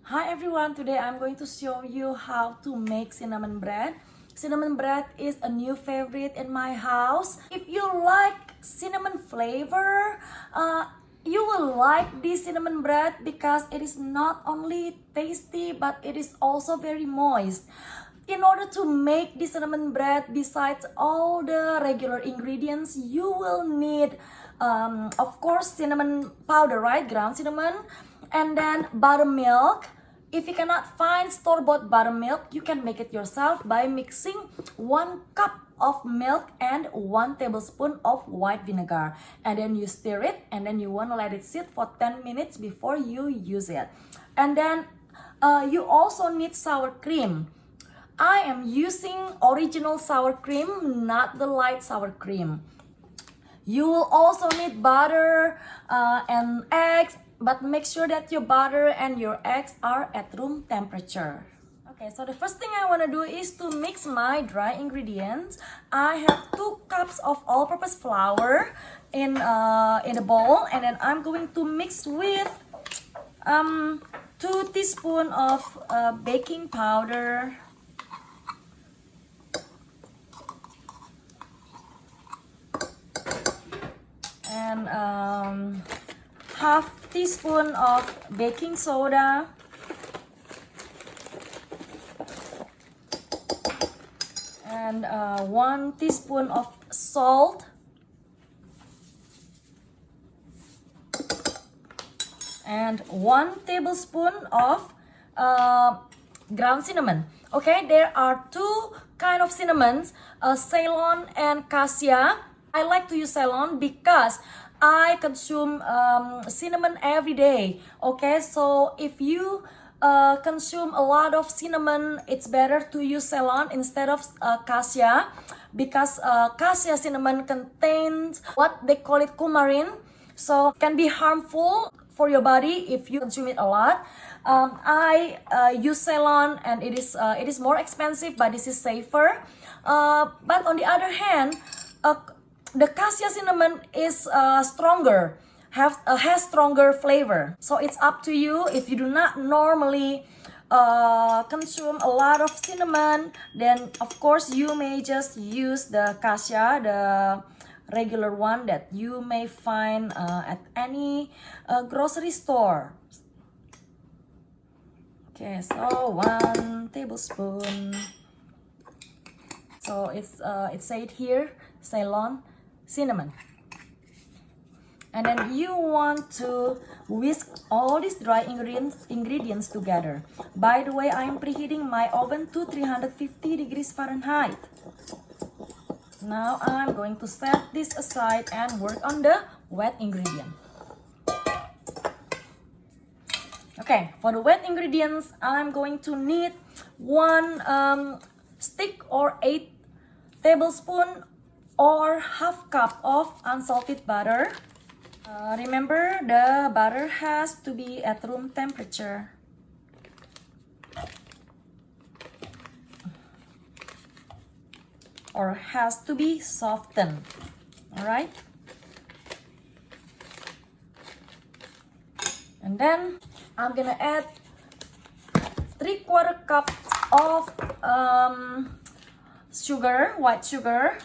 Hi everyone, today I'm going to show you how to make cinnamon bread. Cinnamon bread is a new favorite in my house. If you like cinnamon flavor, you will like this cinnamon bread because it is not only tasty but it is also very moist. In order to make this cinnamon bread, besides all the regular ingredients, you will need, of course, cinnamon powder, right? Ground cinnamon, and then buttermilk. If you cannot find store-bought buttermilk, you can make it yourself by mixing 1 cup of milk and 1 tablespoon of white vinegar. And then you stir it, and then you want to let it sit for 10 minutes before you use it. And then you also need sour cream. I am using original sour cream, not the light sour cream. You will also need butter and eggs, but make sure that your butter and your eggs are at room temperature. Okay, so the first thing I want to do is to mix my dry ingredients. I have 2 cups of all-purpose flour in a bowl, and then I'm going to mix with 2 teaspoons of baking powder. And half teaspoon of baking soda, and 1 teaspoon of salt, and 1 tablespoon of ground cinnamon. Okay, there are 2 kind of cinnamons, Ceylon and Cassia. I like to use Ceylon because I consume cinnamon every day. Okay, so if you consume a lot of cinnamon, it's better to use Ceylon instead of Cassia, because Cassia cinnamon contains what they call it coumarin, so it can be harmful for your body if you consume it a lot. I use Ceylon, and it is more expensive, but this is safer. But on the other hand, the cassia cinnamon is stronger, has stronger flavor. So it's up to you. If you do not normally consume a lot of cinnamon, then of course you may just use the cassia, the regular one that you may find at any grocery store. Okay, so 1 tablespoon. So it's said here, Ceylon cinnamon. And then you want to whisk all these dry ingredients together. By the way, I am preheating my oven to 350 degrees Fahrenheit. Now I'm going to set this aside and work on the wet ingredient. Okay, for the wet ingredients, I'm going to need 1 stick or 8 tablespoon or half cup of unsalted butter. Remember, the butter has to be at room temperature. Or has to be softened. Alright? And then I'm gonna add 3/4 cup of sugar, white sugar.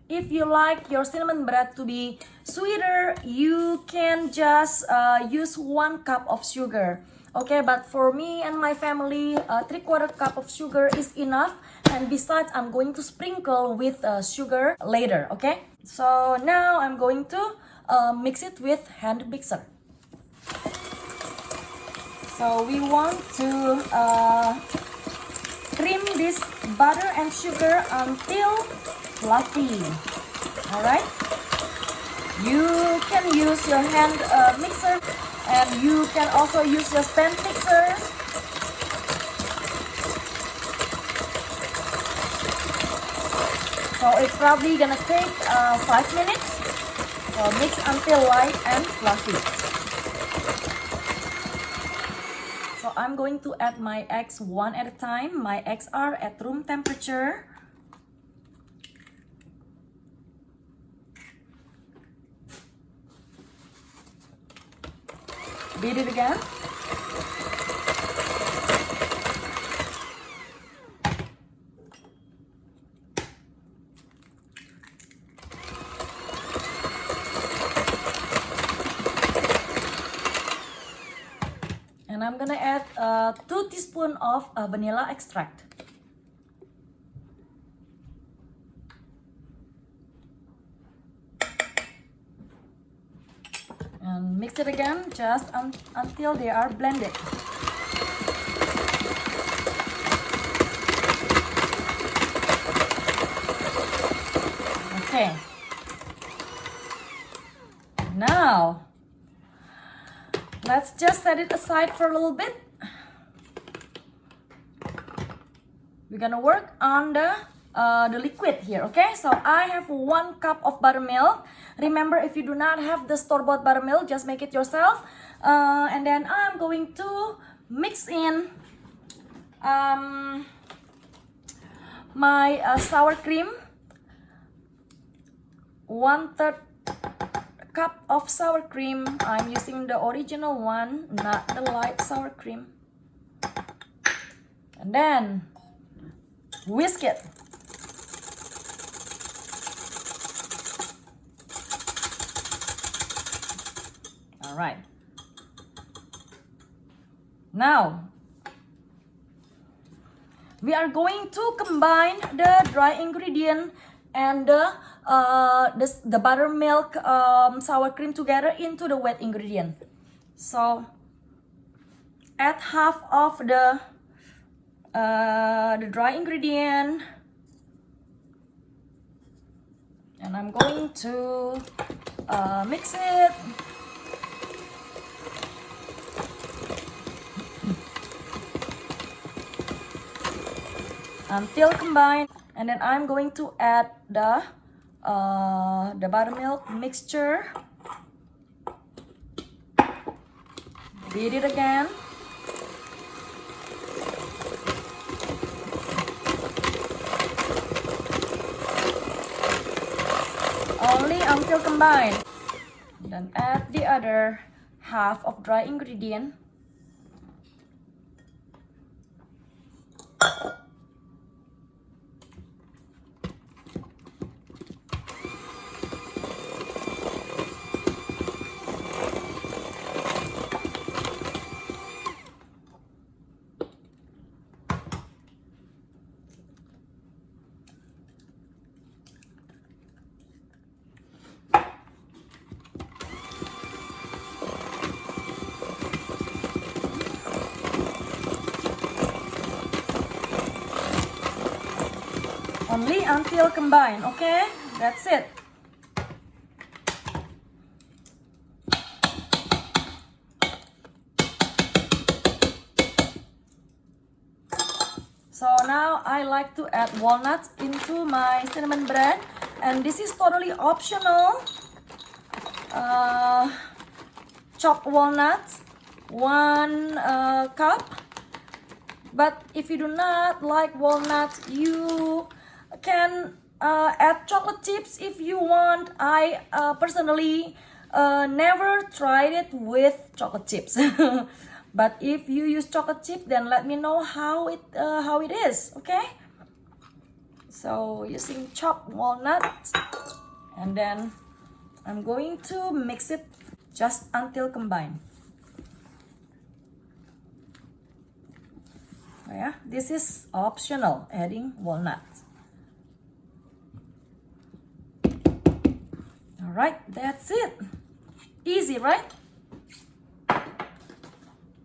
If you like your cinnamon bread to be sweeter, you can just use 1 cup of sugar. Okay, but for me and my family, 3/4 cup of sugar is enough. And besides, I'm going to sprinkle with sugar later. Okay, so now I'm going to mix it with hand mixer. So we want to cream this butter and sugar until fluffy. Alright, you can use your hand mixer, and you can also use your stand mixer. So it's probably gonna take 5 minutes. So mix until light and fluffy. So I'm going to add my eggs 1 at a time. My eggs are at room temperature. Beat it again. And I'm gonna add 2 teaspoons of vanilla extract. And mix it again just until they are blended. Okay. Now, let's just set it aside for a little bit. We're gonna work on the liquid here, okay? So I have 1 cup of buttermilk. Remember, if you do not have the store-bought buttermilk, just make it yourself. And then I'm going to mix in my sour cream. 1/3 cup of sour cream. I'm using the original one, not the light sour cream. And then whisk it. All right. Now we are going to combine the dry ingredient and the buttermilk sour cream together into the wet ingredient. So add half of the dry ingredient, and I'm going to mix it. Until combined, and then I'm going to add the buttermilk mixture. Beat it again. Only until combined. Then add the other half of dry ingredient. Only until combined, okay? That's it. So now I like to add walnuts into my cinnamon bread, and this is totally optional. Chopped walnuts, 1 cup. But if you do not like walnuts, you can add chocolate chips if you want. I personally never tried it with chocolate chips. But if you use chocolate chip, then let me know how it is, okay? So using chopped walnuts, and then I'm going to mix it just until combined. Yeah, this is optional, adding walnuts. All right, that's it. Easy, right?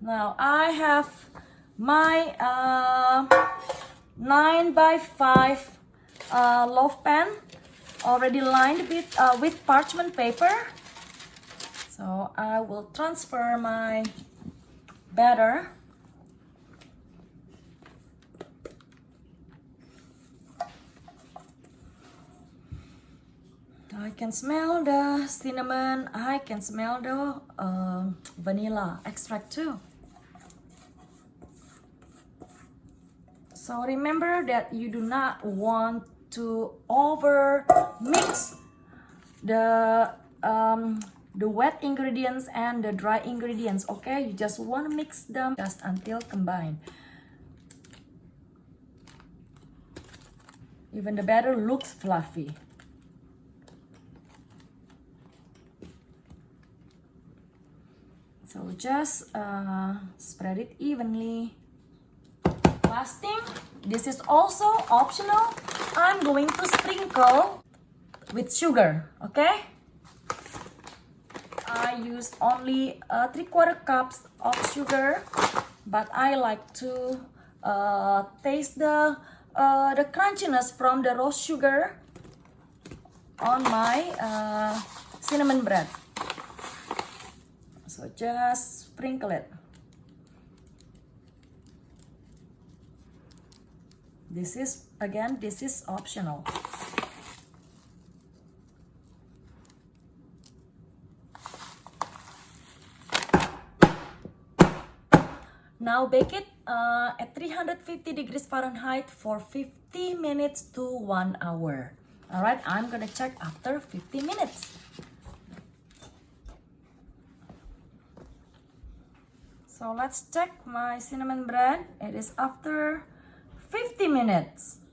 Now I have my 9x5 loaf pan already lined with parchment paper. So I will transfer my batter. I can smell the cinnamon. I can smell the vanilla extract too. So remember that you do not want to over mix the the wet ingredients and the dry ingredients. Okay, you just want to mix them just until combined. Even the batter looks fluffy. So just spread it evenly. Last thing, this is also optional. I'm going to sprinkle with sugar, okay? I use only 3/4 cups of sugar, but I like to taste the crunchiness from the roast sugar on my cinnamon bread. So just sprinkle it. This is optional. Now bake it at 350 degrees Fahrenheit for 50 minutes to 1 hour. Alright, I'm gonna check after 50 minutes. So let's check my cinnamon bread. It is after 50 minutes.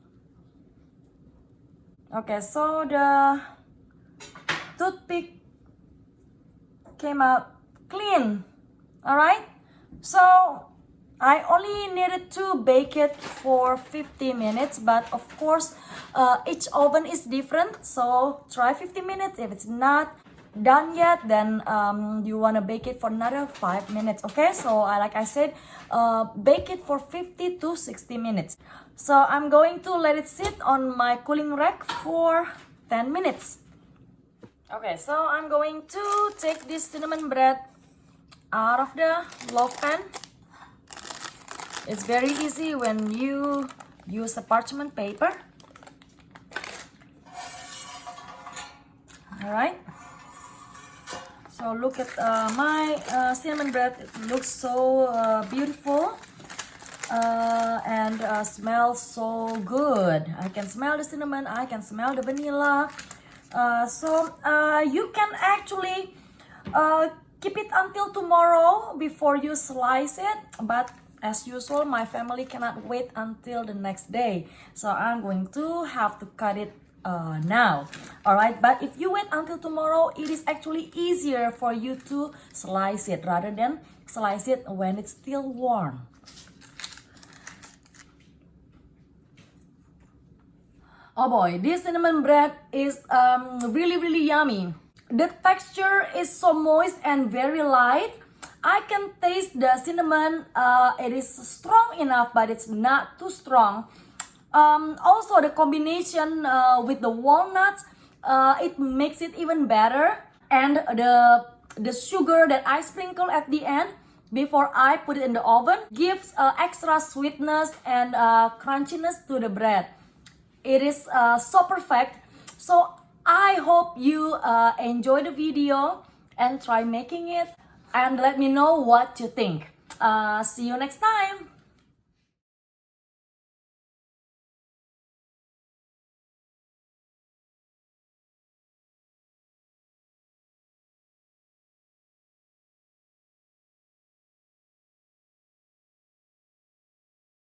Okay, so the toothpick came out clean. Alright, so I only needed to bake it for 50 minutes, but of course each oven is different, so try 50 minutes. If it's not done yet, then you want to bake it for another 5 minutes. Okay, so like I said, bake it for 50 to 60 minutes. So I'm going to let it sit on my cooling rack for 10 minutes. Okay, so I'm going to take this cinnamon bread out of the loaf pan. It's very easy when you use a parchment paper. Alright. So look at my cinnamon bread. It looks so beautiful and smells so good. I can smell the cinnamon. I can smell the vanilla. So you can actually keep it until tomorrow before you slice it. But as usual, my family cannot wait until the next day. So I'm going to have to cut it now. Alright, but if you wait until tomorrow, it is actually easier for you to slice it rather than slice it when it's still warm. Oh boy, this cinnamon bread is really yummy. The texture is so moist and very light. I can taste the cinnamon. It is strong enough, but it's not too strong. Also, the combination with the walnuts, it makes it even better. And the sugar that I sprinkle at the end before I put it in the oven gives extra sweetness and crunchiness to the bread. It is so perfect. So I hope you enjoy the video and try making it and let me know what you think. See you next time.